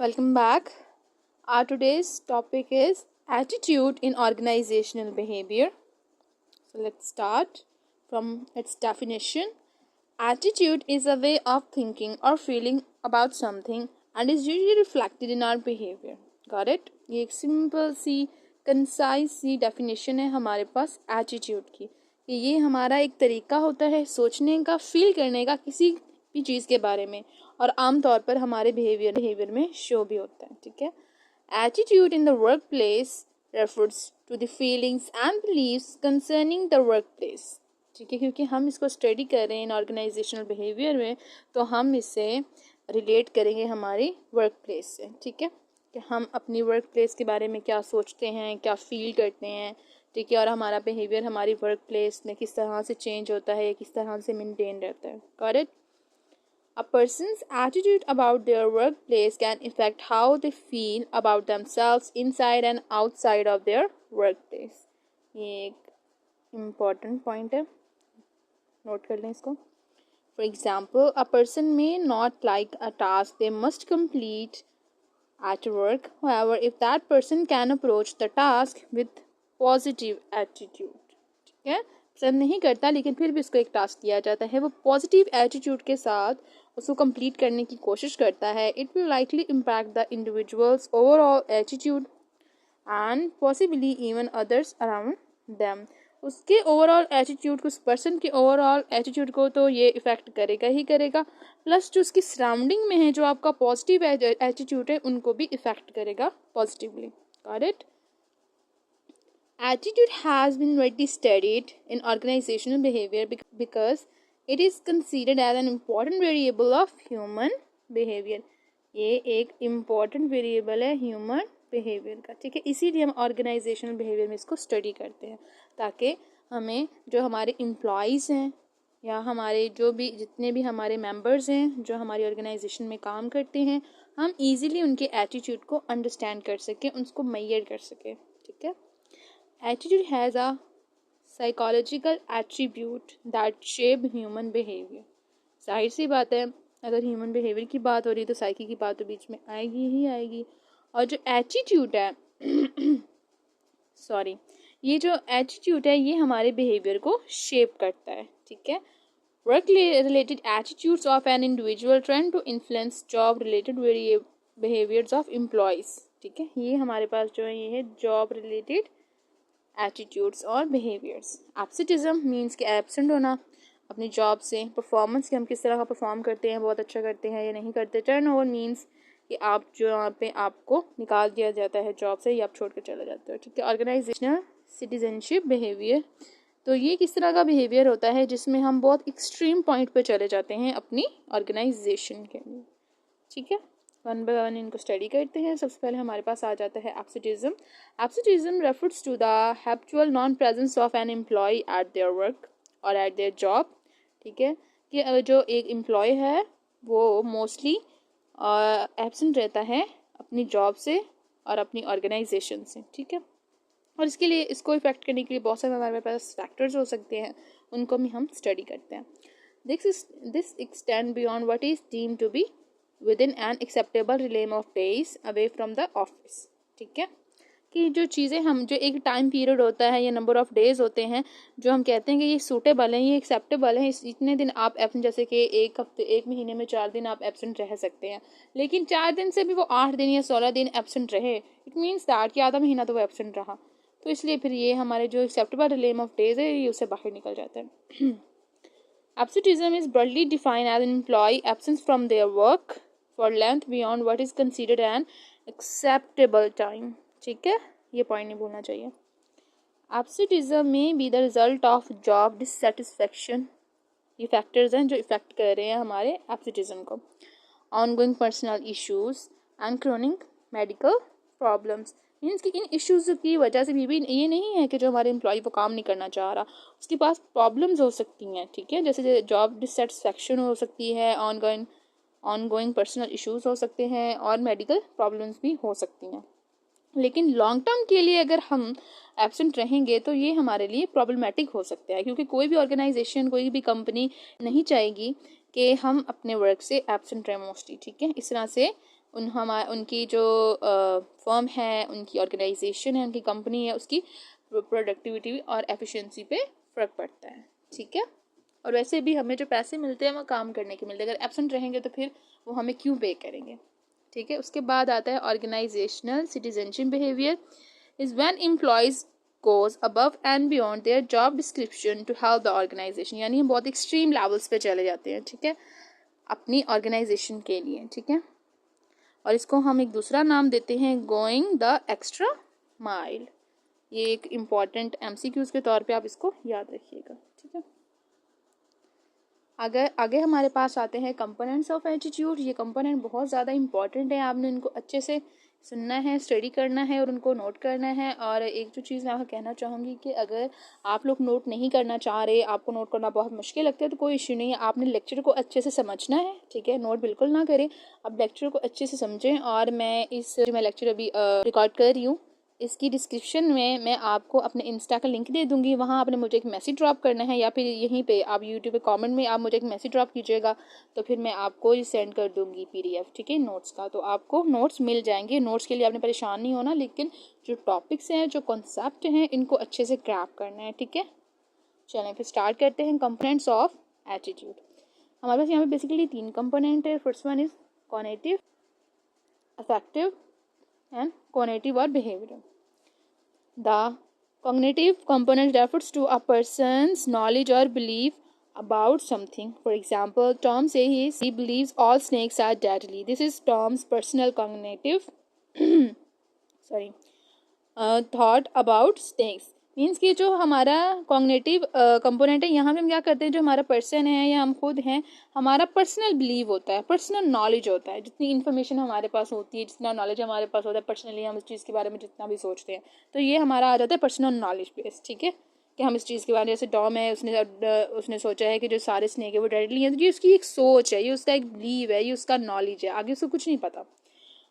Welcome back. Our today's topic is attitude in organizational behavior. So let's start from its definition. Attitude is a way of thinking or feeling about something and is usually reflected in our behavior. Got it? ये एक simple सी concise सी definition है हमारे पास attitude की कि ये हमारा एक तरीका होता है सोचने का, फील करने का किसी भी चीज़ के बारे में, और आमतौर पर हमारे बिहेवियर में शो भी होता है. ठीक है. Attitude in the work place refers to the feelings and believes concerning the work place. ठीक है, क्योंकि हम इसको स्टडी कर रहे हैं इन ऑर्गेनाइजेशनल बिहेवियर में, तो हम इससे रिलेट करेंगे हमारी वर्क प्लेस से. ठीक है, कि हम अपनी वर्क प्लेस के बारे में क्या सोचते हैं, क्या फील करते हैं. ठीक है, और हमारा बिहेवियर हमारी वर्क प्लेस में किस तरह से चेंज होता है, किस तरह से मेंटेन रहता है. Got it? A person's attitude about their workplace can affect how they feel about themselves inside and outside of their workplace. ये एक important point है, नोट कर लें इसको. For example, a person may not like a task they must complete at work. However, if that person can approach the task with positive attitude, ठीक है, पसंद नहीं करता लेकिन फिर भी उसको एक टास्क दिया जाता है, वो पॉजिटिव एटीट्यूड के साथ उसको कंप्लीट करने की कोशिश करता है, it will likely impact the individuals overall attitude and possibly even others around them. उसके ओवरऑल एटीट्यूड, उस पर्सन के ओवरऑल एटीट्यूड को तो ये इफेक्ट करेगा ही करेगा, प्लस जो उसकी सराउंडिंग में है, जो आपका पॉजिटिव एटीट्यूड है, उनको भी इफेक्ट करेगा positively. Got it? Attitude has been widely studied in organizational behavior because it is considered as an important variable of human behavior. ये एक important variable है human behavior का. ठीक है, इसीलिए हम organizational behavior में इसको study करते हैं, ताकि हमें जो हमारे employees हैं या हमारे जो भी जितने भी हमारे members हैं जो हमारी organization में काम करते हैं, हम easily उनके attitude को understand कर सकें, उसको measure कर सकें. ठीक है. Attitude has a psychological attribute that shape human behavior. जाहिर सी बात है, अगर ह्यूमन बिहेवियर की बात हो रही है तो साइकी की बात तो बीच में आएगी ही आएगी. और जो एटीट्यूड है ये जो एटीट्यूड है ये हमारे बिहेवियर को शेप करता है. ठीक है. Work related attitudes of an individual trend to influence job related behaviours of employees. ठीक है, ये हमारे पास जो है ये है जॉब रिलेटेड एटीट्यूड्स और बिहेवियर्स. एब्सेंटिज्म मीन्स कि एब्सेंट होना अपनी जॉब से. परफॉर्मेंस कि हम किस तरह का परफॉर्म करते हैं, बहुत अच्छा करते हैं या नहीं करते. टर्नओवर मीन्स कि आप जो यहाँ पे आपको निकाल दिया जाता है जॉब से या आप छोड़ कर चले जाते हो. ठीक है. ऑर्गेनाइजेशनल सिटीजनशिप बिहेवियर, तो ये किस तरह का बिहेवियर होता है जिसमें हम बहुत एक्सट्रीम पॉइंट पर चले जाते हैं अपनी ऑर्गेनाइजेशन के लिए. ठीक है, वन बाय वन इनको स्टडी करते हैं. सबसे पहले हमारे पास आ जाता है absenteeism. Absenteeism refers to the habitual non presence of an employee at their work और एट देयर जॉब. ठीक है, कि जो एक एम्प्लॉय है वो मोस्टली एब्सेंट रहता है अपनी जॉब से और अपनी ऑर्गेनाइजेशन से. ठीक है, और इसके लिए इसको इफेक्ट करने के लिए बहुत सारे हमारे पास फैक्टर्स हो सकते हैं, उनको भी हम स्टडी करते हैं. This extend beyond what is deemed to be within an acceptable realm of days away from the office. ठीक है, कि जो चीज़ें हम जो एक टाइम पीरियड होता है या नंबर ऑफ डेज होते हैं जो हम कहते हैं कि ये सूटेबल है, ये एक्सेप्टेबल है, इतने दिन आप एब्सेंट, जैसे कि एक हफ्ते एक महीने में 4 दिन आप एब्सेंट रह सकते हैं, लेकिन 4 दिन से भी वो 8 दिन या 16 दिन एब्सेंट रहे, इट मीन्स दैट कि आधा महीना तो वो एब्सेंट रहा, तो इसलिए फिर ये हमारे जो एक्सेप्टेबल रिलेम ऑफ डेज है ये उससे बाहर निकल जाता है. Absenteeism is broadly defined as an employee absence from their work for length beyond what is considered an acceptable time. ठीक है, ये पॉइंट नहीं भूलना चाहिए. Absenteeism may be the result of job dissatisfaction. ये फैक्टर्स हैं जो इफेक्ट कर रहे हैं हमारे absenteeism को. Ongoing personal issues and chronic medical problems. Means कि इन इश्यूज़ की वजह से भी ये नहीं है कि जो हमारे एम्प्लॉय वो काम नहीं करना चाह रहा, उसके पास प्रॉब्लम्स हो सकती हैं. ठीक है, जैसे जॉब डिससेटिस्फैक्शन हो सकती है, ऑनगोइंग पर्सनल इश्यूज हो सकते हैं और मेडिकल प्रॉब्लम्स भी हो सकती हैं. लेकिन लॉन्ग टर्म के लिए अगर हम एब्सेंट रहेंगे तो ये हमारे लिए प्रॉब्लमेटिक हो सकता है, क्योंकि कोई भी ऑर्गेनाइजेशन, कोई भी कंपनी नहीं चाहेगी कि हम अपने वर्क से एब्सेंट रहें मोस्टली. ठीक है, इस तरह से उनकी जो फर्म है, उनकी ऑर्गेनाइजेशन है, उनकी कंपनी है, उसकी प्रोडक्टिविटी और एफिशिएंसी पे फ़र्क पड़ता है, ठीक है। और वैसे भी हमें जो पैसे मिलते हैं वो काम करने के मिलते हैं, अगर एब्सेंट रहेंगे तो फिर वो हमें क्यों पे करेंगे, ठीक है। उसके बाद आता है organisational citizenship behaviour is when employees goes above and beyond their job description to help the organization, यानी हम बहुत एक्सट्रीम लेवल्स पे चले जाते हैं, ठीक है, अपनी ऑर्गेनाइजेशन के लिए, ठीक है। और इसको हम एक दूसरा नाम देते हैं गोइंग द एक्स्ट्रा माइल। ये एक इम्पॉर्टेंट एमसीक्यूज के तौर पे आप इसको याद रखिएगा, ठीक है। आगे हमारे पास आते हैं कंपोनेंट्स ऑफ एटीट्यूड। ये कंपोनेंट बहुत ज़्यादा इंपॉर्टेंट है, आपने इनको अच्छे से सुनना है, स्टडी करना है और उनको नोट करना है। और एक जो चीज़ मैं आपको कहना चाहूँगी कि अगर आप लोग नोट नहीं करना चाह रहे, आपको नोट करना बहुत मुश्किल लगता है, तो कोई इश्यू नहीं है, आपने लेक्चर को अच्छे से समझना है, ठीक है। नोट बिल्कुल ना करें, आप लेक्चर को अच्छे से समझें। और मैं लेक्चर अभी रिकॉर्ड कर रही हूँ, इसकी डिस्क्रिप्शन में मैं आपको अपने इंस्टा का लिंक दे दूंगी, वहाँ आपने मुझे एक मैसेज ड्रॉप करना है, या फिर यहीं पे आप यूट्यूब पे कमेंट में आप मुझे एक मैसेज ड्रॉप कीजिएगा, तो फिर मैं आपको सेंड कर दूंगी पीडीएफ, ठीक है, नोट्स का। तो आपको नोट्स मिल जाएंगे, नोट्स के लिए आपने परेशान नहीं होना, लेकिन जो टॉपिक्स हैं, जो कॉन्सेप्ट हैं, इनको अच्छे से ग्रैब करना है, ठीक है। चलें फिर स्टार्ट करते हैं कंपोनेंट्स ऑफ एटीट्यूड। हमारे पास यहाँ पे बेसिकली 3 कंपोनेंट है। First one is cognitive, affective and cognitive और behavioural. The cognitive component refers to a person's knowledge or belief about something. For example, Tom says he believes all snakes are deadly. This is Tom's personal cognitive thought about snakes. Means कि जो हमारा cognitive component है, यहाँ पे हम क्या करते हैं, जो हमारा पर्सन है या हम खुद हैं, हमारा पर्सनल बिलीव होता है, पर्सनल नॉलेज होता है, जितनी इन्फॉर्मेशन हमारे पास होती है, जितना नॉलेज हमारे पास होता है पर्सनली, हम इस चीज़ के बारे में जितना भी सोचते हैं, तो ये हमारा आ जाता है पर्सनल नॉलेज बेस, ठीक है, कि हम इस चीज़ के बारे में, जैसे डॉम है, उसने सोचा है कि जो सारे स्नेक है वो डेडली हैं, तो ये उसकी एक सोच है, ये उसका एक बिलीव है, ये उसका नॉलेज है, आगे उसको कुछ नहीं पता।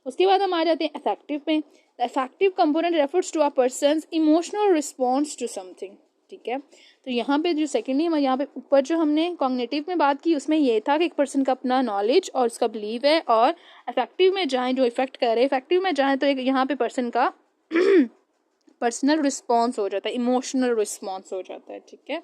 उसके बाद हम आ जाते हैं अफेक्टिव में। The affective component refers to a person's emotional response to something, ठीक है। तो यहाँ पे जो सेकेंडली यहाँ पे ऊपर जो हमने कॉग्निटिव में बात की, उसमें ये था कि एक पर्सन का अपना नॉलेज और उसका बिलीव है, और अफेक्टिव में जाएं जो इफेक्ट करे, इफेक्टिव में जाएं तो एक यहाँ पे पर्सन का पर्सनल रिस्पॉन्स हो जाता है, इमोशनल रिस्पॉन्स हो जाता है, ठीक है।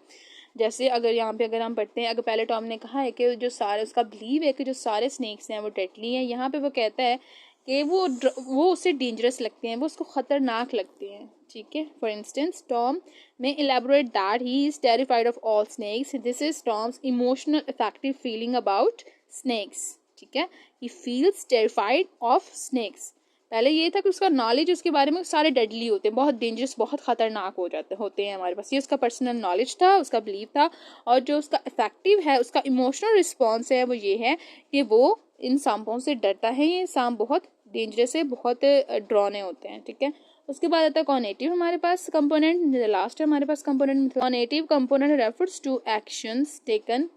जैसे अगर यहाँ पे अगर हम पढ़ते हैं, अगर पहले टॉम ने कहा है कि जो सारे उसका बिलीव है कि जो सारे स्नेक्स हैं वो डेडली हैं, यहाँ पे वो कहता है कि वो उससे डेंजरस लगते हैं, वो उसको ख़तरनाक लगते हैं, ठीक है। फॉर इंस्टेंस टॉम में elaborate that he is terrified of all snakes. This is Tom's emotional effective feeling about snakes, ठीक है। He feels terrified of snakes. पहले ये था कि उसका नॉलेज उसके बारे में सारे डेडली होते हैं, बहुत डेंजरस, बहुत ख़तरनाक होते हैं हमारे पास, ये उसका पर्सनल नॉलेज था, उसका बिलीव था। और जो उसका इफेक्टिव है, उसका इमोशनल रिस्पॉन्स है, वो ये है कि वो इन सांपों से डरता है, ये सांप बहुत डेंजरस है, बहुत डरावने होते हैं, ठीक है। उसके बाद आता है कॉग्निटिव हमारे पास कंपोनेंट, लास्ट है हमारे पास component. Cognitive component refers to actions taken,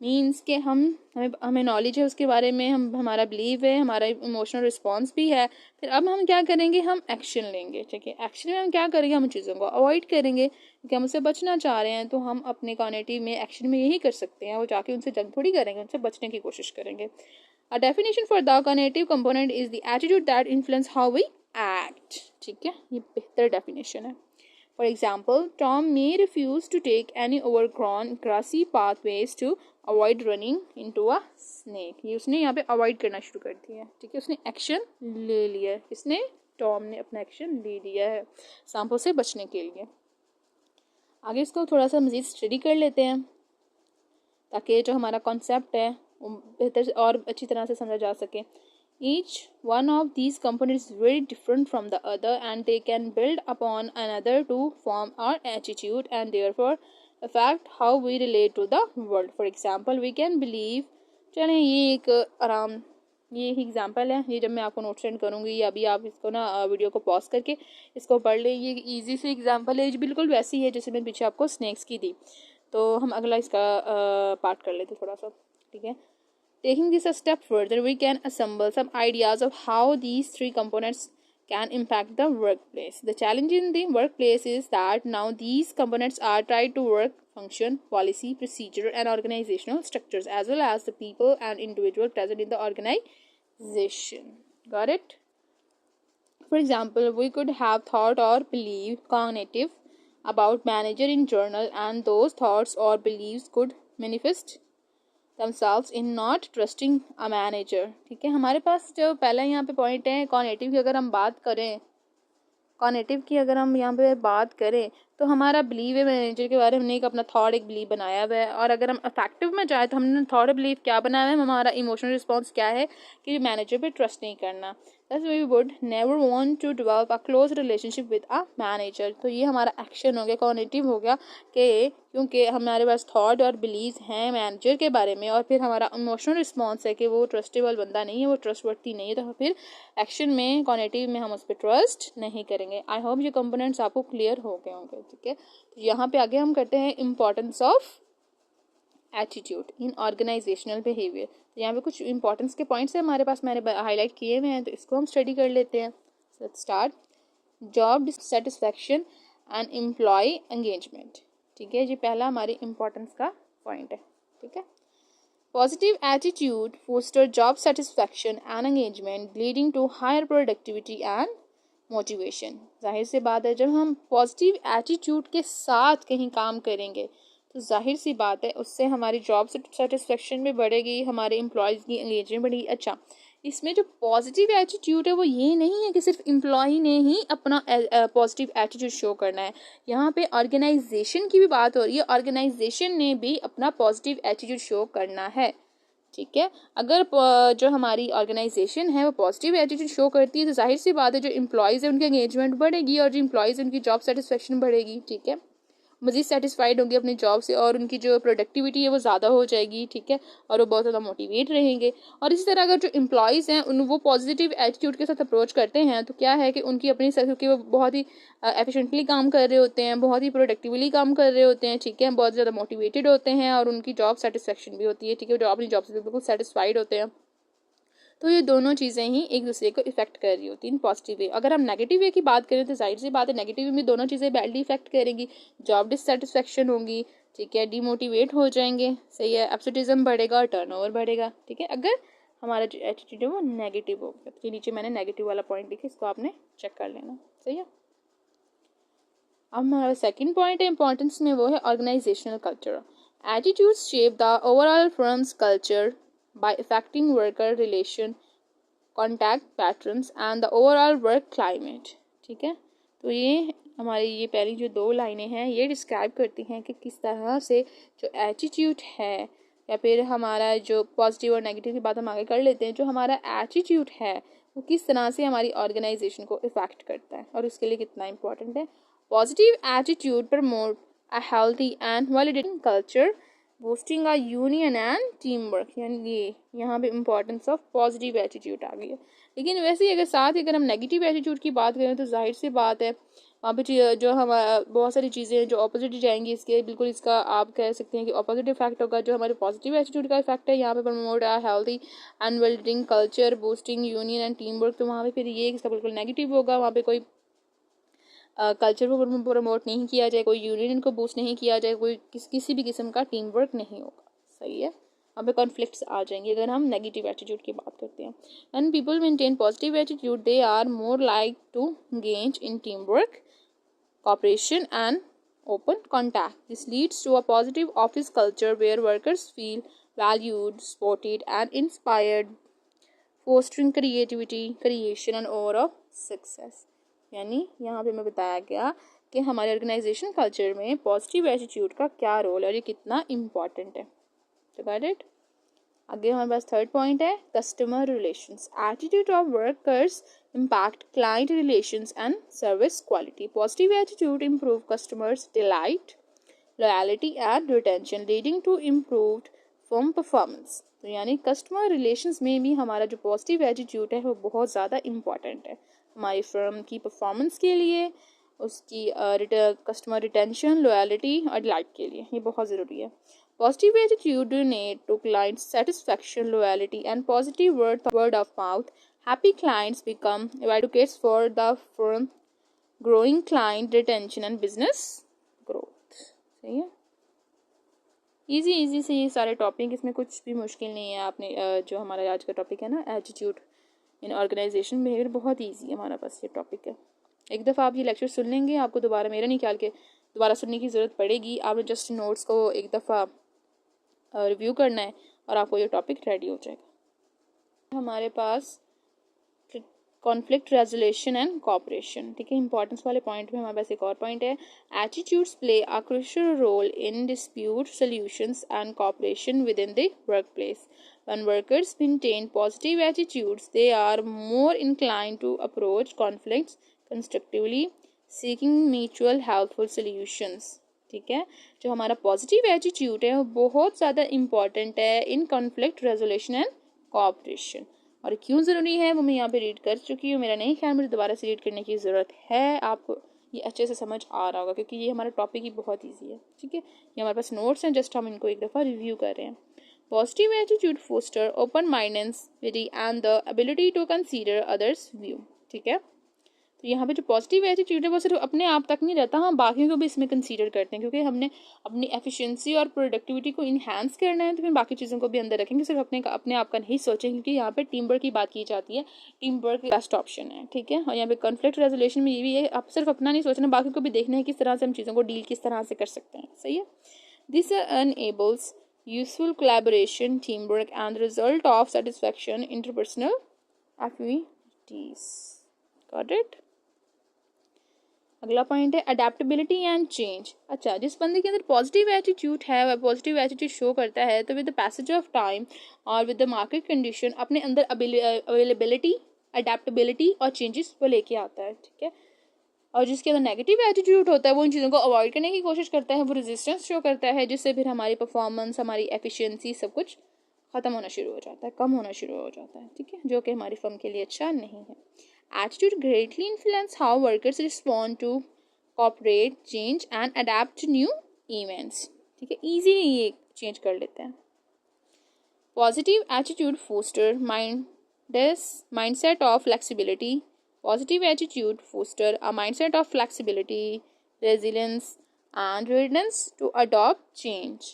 means के हमें नॉलेज है उसके बारे में, हमारा बिलीव है, हमारा इमोशनल रिस्पॉन्स भी है, फिर अब हम क्या करेंगे, हम एक्शन लेंगे, ठीक है। एक्शन में हम क्या करेंगे, हम चीज़ों को अवॉइड करेंगे, क्योंकि हम उससे बचना चाह रहे हैं, तो हम अपने कॉग्निटिव में एक्शन में यही कर सकते हैं, वो जाके उनसे जंग थोड़ी करेंगे, उनसे बचने की कोशिश करेंगे। A definition for the cognitive component is the attitude that influence how we act, ठीक है, ये बेहतर definition है। For example, Tom may refuse to take any overgrown grassy pathways to avoid running into a snake. ये उसने यहाँ पे avoid करना शुरू कर दिया है, ठीक है, उसने action ले लिया है, इसने टॉम ने अपना एक्शन ले लिया है सांपों से बचने के लिए। आगे इसको थोड़ा सा मज़ीद स्टडी कर लेते हैं, ताकि जो हमारा कॉन्सेप्ट है बेहतर और अच्छी तरह से समझा जा सके। Each one of these components is very different from the other and they can build upon another to form our attitude and therefore affect how we relate to the world. For example, we can believe, चलें ये एक example है, ये जब मैं आपको note send करूँगी, या अभी आप इसको ना वीडियो को पॉज करके इसको पढ़ लें, ये ईजी से एग्जाम्पल है, बिल्कुल वैसी है जैसे मैंने पीछे आपको स्नैक्स की दी। तो हम अगला इसका पार्ट कर लेते थोड़ा सा, ठीक है। Taking this a step further, we can assemble some ideas of how these 3 components can impact the workplace. The challenge in the workplace is that now these components are tied to work function, policy, procedure, and organizational structures, as well as the people and individual present in the organization. Got it? For example, we could have thought or believe cognitive about manager in journal, and those thoughts or beliefs could manifest themselves in not trusting a manager. ठीक है, हमारे पास जो पहला यहाँ पे point है cognitive की, अगर हम बात करें कॉग्निटिव की, अगर हम यहाँ पे बात करें तो हमारा बिलीव है मैनेजर के बारे में, हमने एक अपना थॉट एक बिलीव बनाया हुआ है। और अगर हम अफेक्टिव में जाए तो हमने थॉट बिलीव क्या बनाया है, हमारा इमोशनल रिस्पॉन्स क्या है कि मैनेजर पे ट्रस्ट नहीं करना। Thus we would never want to develop a close relationship with a manager। तो ये हमारा एक्शन हो गया, कॉग्निटिव हो गया, कि क्योंकि हमारे पास थॉट और बिलीव हैं मैनेजर के बारे में, और फिर हमारा इमोशनल रिस्पॉन्स है कि वो ट्रस्टेबल बंदा नहीं है, वो ट्रस्टवर्थी नहीं है, तो फिर एक्शन में कॉग्निटिव में हम उस पर ट्रस्ट नहीं करेंगे। आई होप ये कंपोनेंट्स आपको क्लियर हो गए होंगे। ठीक है, तो यहाँ पे आगे हम करते हैं importance of attitude in organisational behaviour. तो यहाँ पे कुछ इंपॉर्टेंस के पॉइंट्स हैं हमारे पास, मैंने हाईलाइट किए हुए हैं, तो इसको हम स्टडी कर लेते हैं। Let's start. Job dissatisfaction and employee engagement. ठीक है, ये पहला हमारी इंपॉर्टेंस का पॉइंट है। ठीक है, positive attitude foster job satisfaction and engagement leading to higher productivity and motivation. जाहिर सी बात है, जब हम पॉजिटिव एटीट्यूड के साथ कहीं काम करेंगे तो जाहिर सी बात है उससे हमारी जॉब सेटिस्फेक्शन भी बढ़ेगी, हमारे एम्प्लॉयज़ की एंगेजमेंट बढ़ेगी। अच्छा, इसमें जो पॉजिटिव एटीट्यूड है वो ये नहीं है कि सिर्फ एम्प्लॉय ने ही अपना पॉजिटिव एटीट्यूड शो करना है, यहाँ पे ऑर्गेनाइजेशन की भी बात हो रही है, ऑर्गेनाइजेशन ने भी अपना पॉजिटिव एटीट्यूड शो करना है। ठीक है, अगर जो हमारी ऑर्गेनाइजेशन है वो पॉजिटिव एटीट्यूड शो करती है तो जाहिर सी बात है जो एम्प्लॉयज़ है उनकी एंगेजमेंट बढ़ेगी, और जो एम्प्लॉयज़ उनकी जॉब सेटिस्फेक्शन बढ़ेगी। ठीक है, मज़ीद सेटिस्फाइड होंगे अपनी जॉब से, और उनकी जो प्रोडक्टिविटी है वो ज़्यादा हो जाएगी। ठीक है, और वो बहुत ज़्यादा मोटिवेट रहेंगे। और इसी तरह अगर जो एम्प्लॉयज़ हैं उन वो पॉजिटिव एटीट्यूड के साथ अप्रोच करते हैं तो क्या है कि उनकी अपनी, क्योंकि वो बहुत ही एफिशिएंटली काम कर रहे होते हैं, बहुत ही प्रोडक्टिवली काम कर रहे होते हैं। ठीक है, बहुत ज़्यादा मोटिवेटेड होते हैं, और उनकी जॉब सेटिस्फेक्शन भी होती है। ठीक है, जो अपनी जॉब से बिल्कुल सेटिस्फाइड होते हैं। तो ये दोनों चीज़ें ही एक दूसरे को इफेक्ट कर रही होती हैं पॉजिटिव वे। अगर हम नेगेटिव वे की बात करें तो जाहिर सी बात है नेगेटिव वे में दोनों चीज़ें बैडली इफेक्ट करेंगी, जॉब डिससेटिस्फेक्शन होगी। ठीक है, डिमोटिवेट हो जाएंगे। सही है, एब्सेंटिज्म बढ़ेगा और टर्नओवर बढ़ेगा। ठीक है, अगर हमारा जो एटीट्यूड है वो नेगेटिव होगा। तो नीचे मैंने नेगेटिव वाला पॉइंट लिखा, इसको आपने चेक कर लेना। सही है, अब हमारा सेकेंड पॉइंट है इंपॉर्टेंस में, वो है organisational culture. Attitudes shape the overall firm's culture by affecting worker relation, contact patterns and the overall work climate। ठीक है, तो ये हमारी ये पहली जो दो लाइनें हैं ये डिस्क्राइब करती हैं कि किस तरह से जो एटीट्यूड है, या फिर हमारा जो पॉजिटिव और नेगेटिव की बात हम आगे कर लेते हैं, जो हमारा एटीट्यूड है वो किस तरह से हमारी ऑर्गेनाइजेशन को इफेक्ट करता है और उसके लिए कितना इंपॉर्टेंट है। Positive attitude promote a healthy and validating culture, boosting a union and team work. यानी ये यहाँ पे इंपॉर्टेंस ऑफ पॉजिटिव एटीट्यूड आ गई है। लेकिन वैसे ही अगर साथ ही अगर हम नेगेटिव एटीट्यूड की बात करें तो जाहिर सी बात है वहाँ पे जो हम बहुत सारी चीज़ें हैं जो ऑपोजिट जाएंगी इसके, बिल्कुल इसका आप कह सकते हैं कि ऑपोजिट इफेक्ट होगा। जो हमारे पॉजिटिव एटीट्यूड का इफेक्ट है यहाँ पे promote a healthy and wellbeing culture, boosting union and team work, तो वहाँ पे फिर ये इसका बिल्कुल नेगेटिव होगा। वहाँ पे कोई कल्चर को प्रमोट नहीं किया जाए, कोई यूनियन को बूस्ट नहीं किया जाए, कोई किसी भी किस्म का टीम वर्क नहीं होगा। सही है, वहाँ पे कॉन्फ्लिक्ट्स आ जाएंगे अगर हम नेगेटिव एटीट्यूड की बात करते हैं। When people maintain positive attitude they are more like to engage in team work, cooperation and open contact. This leads to a positive office culture where workers feel valued, supported and inspired, fostering creativity, creation and overall success। यानी यहाँ पे मैं बताया गया कि हमारे organization culture में positive attitude का क्या रोल है और ये कितना इम्पॉर्टेंट है। तो गॉट इट। आगे हमारे पास थर्ड पॉइंट है customer relations. Attitude of workers impact client relations and service quality. Positive attitude improve customers' delight, loyalty and retention, leading to improved firm performance। तो यानी कस्टमर रिलेशंस में भी हमारा जो पॉजिटिव एटीट्यूड है वो बहुत ज़्यादा इम्पॉर्टेंट है हमारी फर्म की परफॉर्मेंस के लिए, उसकी कस्टमर रिटेंशन, लॉयल्टी और डिलाइट के लिए ये बहुत ज़रूरी है। Positive attitude donate to client satisfaction, loyalty and positive word of mouth. Happy clients become advocates for the firm, growing client retention and business growth। सही है। इजी इजी से ये सारे टॉपिक, इसमें कुछ भी मुश्किल नहीं है। आपने जो हमारा आज का टॉपिक है ना, एटीट्यूड इन ऑर्गेनाइजेशन बिहेवियर, बहुत इजी है हमारा पास ये टॉपिक है। एक दफ़ा आप ये लेक्चर सुन लेंगे, आपको दोबारा, मेरा नहीं ख्याल के दोबारा सुनने की ज़रूरत पड़ेगी। आपने जस्ट नोट्स को एक दफ़ा रिव्यू करना है और आपको ये टॉपिक रेडी हो जाएगा। हमारे पास कॉन्फ्लिक्ट रेजोल्यूशन एंड कोऑपरेशन, ठीक है, इंपॉर्टेंस वाले पॉइंट में हमारे पास एक और पॉइंट है। Attitudes play a crucial role in dispute solutions and cooperation within the workplace. When workers maintain positive attitudes, they are more inclined to approach conflicts constructively, seeking mutual helpful solutions. ठीक है, जो हमारा positive attitude है वो बहुत ज़्यादा important है in conflict resolution and cooperation. और क्यों ज़रूरी है वो मैं यहाँ पे रीड कर चुकी हूँ, मेरा नहीं ख्याल मुझे दोबारा से रीड करने की ज़रूरत है। आपको ये अच्छे से समझ आ रहा होगा क्योंकि ये हमारा टॉपिक ही बहुत ईजी है। ठीक है, ये हमारे पास नोट्स हैं, जस्ट हम इनको एक दफ़ा रिव्यू कर रहे हैं। Positive attitude foster open mindness and the ability to consider others view. ठीक है, तो यहाँ पे जो पॉजिटिव एटीट्यूड है वो सिर्फ अपने आप तक नहीं रहता, हम बाकियों को भी इसमें कंसीडर करते हैं, क्योंकि हमने अपनी एफिशिएंसी और प्रोडक्टिविटी को इन्हांस करना है, तो फिर बाकी चीज़ों को भी अंदर रखेंगे, सिर्फ अपने आप का नहीं सोचेंगे, क्योंकि यहाँ पे टीम वर्क की बात की जाती है। टीम वर्क बेस्ट ऑप्शन है। ठीक है, और यहाँ पे कॉन्फ्लिक्ट रेजोल्यूशन में ये भी है, आप सिर्फ अपना नहीं सोचना, बाकी को भी देखना है किस तरह से हम चीज़ों को डील किस तरह से कर सकते हैं। सही है, this enables useful collaboration, teamwork and the result of satisfaction interpersonal activities. Got it? अगला पॉइंट है अडेप्टेबिलिटी एंड चेंज। अच्छा, जिस बंदे के अंदर पॉजिटिव एटीट्यूड है, वह पॉजिटिव एटीट्यूड शो करता है, तो with the passage of time और विद द मार्केट कंडीशन अपने अंदर अवेलेबिलिटी, अडेप्टेबिलिटी और चेंजेस वो लेके आता है। ठीक है, और जिसके अंदर नेगेटिव एटीट्यूड होता है वो उन चीज़ों को अवॉइड करने की कोशिश करता है, वो रेजिस्टेंस शो करता है, जिससे फिर हमारी परफॉर्मेंस, हमारी एफिशिएंसी सब कुछ ख़त्म होना शुरू हो जाता है, कम होना शुरू हो जाता है। ठीक है, जो कि हमारी फर्म के लिए अच्छा नहीं है। Attitude greatly influence how workers respond to cooperate, change and adapt to new events. ठीक है, easily ये चेंज कर लेते हैं। Positive attitude foster mindset of flexibility. Positive attitude foster a mindset of flexibility, resilience and readiness to adopt change.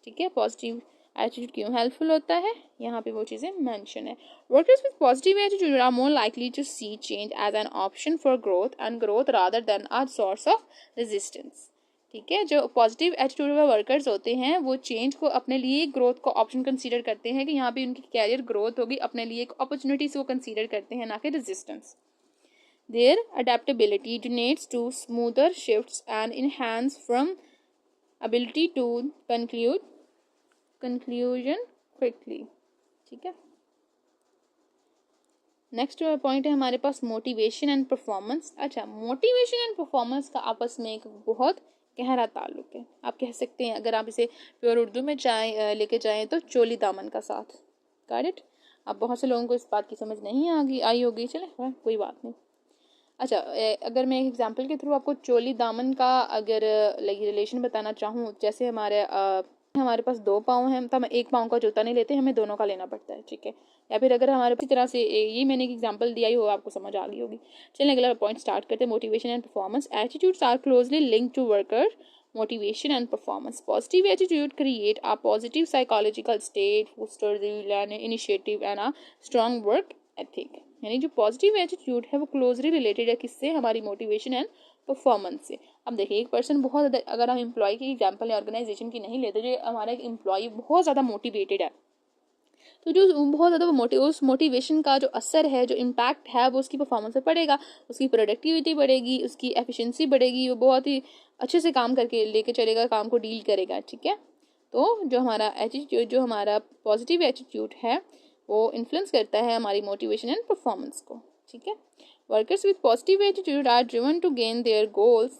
ठीक है, positive attitude क्यों helpful होता है, यहाँ पे वो चीज़ें मेंशन है। Workers with positive attitude are more likely to see change as an option for growth rather than a source of resistance. ठीक है, जो पॉजिटिव एटीट्यूड वाले वर्कर्स होते हैं वो चेंज को अपने लिए ग्रोथ को ऑप्शन कंसीडर करते हैं, कि यहाँ पे उनकी कैरियर ग्रोथ होगी, अपने लिए एक अपॉर्चुनिटी से वो कंसीडर करते हैं, ना कि resistance. Their adaptability donates to smoother shifts and enhance from ability to conclusion quickly. ठीक है, नेक्स्ट पॉइंट है हमारे पास मोटिवेशन एंड परफॉर्मेंस। अच्छा, मोटिवेशन एंड परफॉर्मेंस का आपस में एक बहुत गहरा ताल्लुक है। आप कह सकते हैं, अगर आप इसे प्योर उर्दू में लेके जाएं तो चोली दामन का साथ। Got it? अब बहुत से लोगों को इस बात की समझ नहीं आई होगी, चले कोई बात नहीं। अच्छा, अगर मैं एक एग्जांपल के थ्रू आपको चोली दामन का अगर रिलेशन बताना चाहूँ, जैसे हमारे पास 2 पाँव हैं, तो हम एक पाँव का जूता नहीं लेते, हमें दोनों का लेना पड़ता है। ठीक है, या फिर अगर हमारे इसी तरह से ये मैंने एक एग्जांपल दिया ही हो, आपको समझ आ गई होगी। चलिए अगला पॉइंट स्टार्ट करते हैं, motivation and performance. Attitudes are closely linked to worker motivation and performance. Positive attitude create a positive psychological state, foster the initiative and a strong work ethic. यानी जो पॉजिटिव एटीट्यूड है वो closely related है किससे, हमारी motivation and performance से। अब देखिए, एक पर्सन बहुत ज़्यादा, अगर हम एम्प्लॉय की एग्जांपल या ऑर्गेनाइजेशन की नहीं लेते, जो हमारा एक एम्प्लॉय बहुत ज़्यादा मोटिवेटेड है, तो जो बहुत ज़्यादा उस मोटिवेशन का जो असर है, जो इम्पैक्ट है, वो उसकी परफॉर्मेंस पे पड़ेगा, उसकी प्रोडक्टिविटी बढ़ेगी, उसकी एफिशिएंसी बढ़ेगी, वो बहुत ही अच्छे से काम करके लेके चलेगा, काम को डील करेगा। ठीक है, तो जो हमारा पॉजिटिव एटीट्यूड है वो इन्फ्लुएंस करता है हमारी मोटिवेशन एंड परफॉर्मेंस को। ठीक है, workers with positive attitude are driven to gain their goals,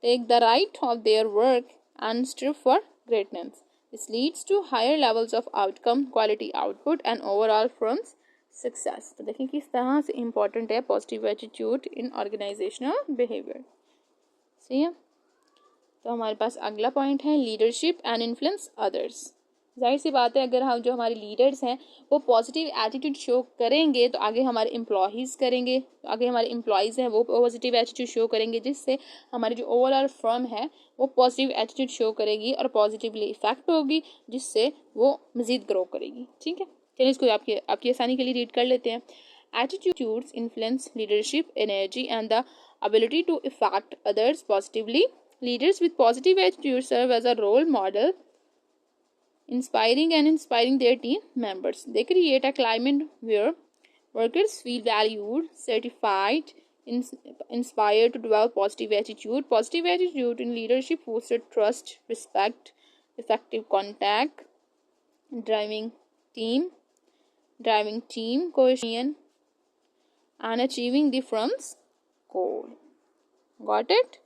take the right of their work and strive for greatness. This leads to higher levels of outcome, quality output and overall firm's success. तो देखें किस तरह से important है positive attitude in organizational behavior. सही है, तो हमारे पास अगला पॉइंट है leadership and influence others. जाहिर सी बात है, अगर हम जो हमारे लीडर्स हैं वो पॉजिटिव एटीट्यूड शो करेंगे तो आगे हमारे एम्प्लॉयज़ करेंगे, तो आगे हमारे एम्प्लॉयज़ हैं वो पॉजिटिव एटीट्यूड शो करेंगे, जिससे हमारी जो ओवरऑल फर्म है वो पॉजिटिव एटीट्यूड शो करेगी और पॉजिटिवली इफेक्ट होगी, जिससे वो मज़ीद ग्रो करेगी। ठीक है, चलिए इसको आपकी आसानी के लिए रीड कर लेते हैं। Attitudes influence leadership energy and the ability to affect others positively. Leaders with positive attitude serve as a role model, inspiring their team members. They create a climate where workers feel valued, certified, inspired to develop positive attitude. Positive attitude in leadership fosters trust, respect, effective contact, driving team, cohesion, and achieving the firm's goal. Got it?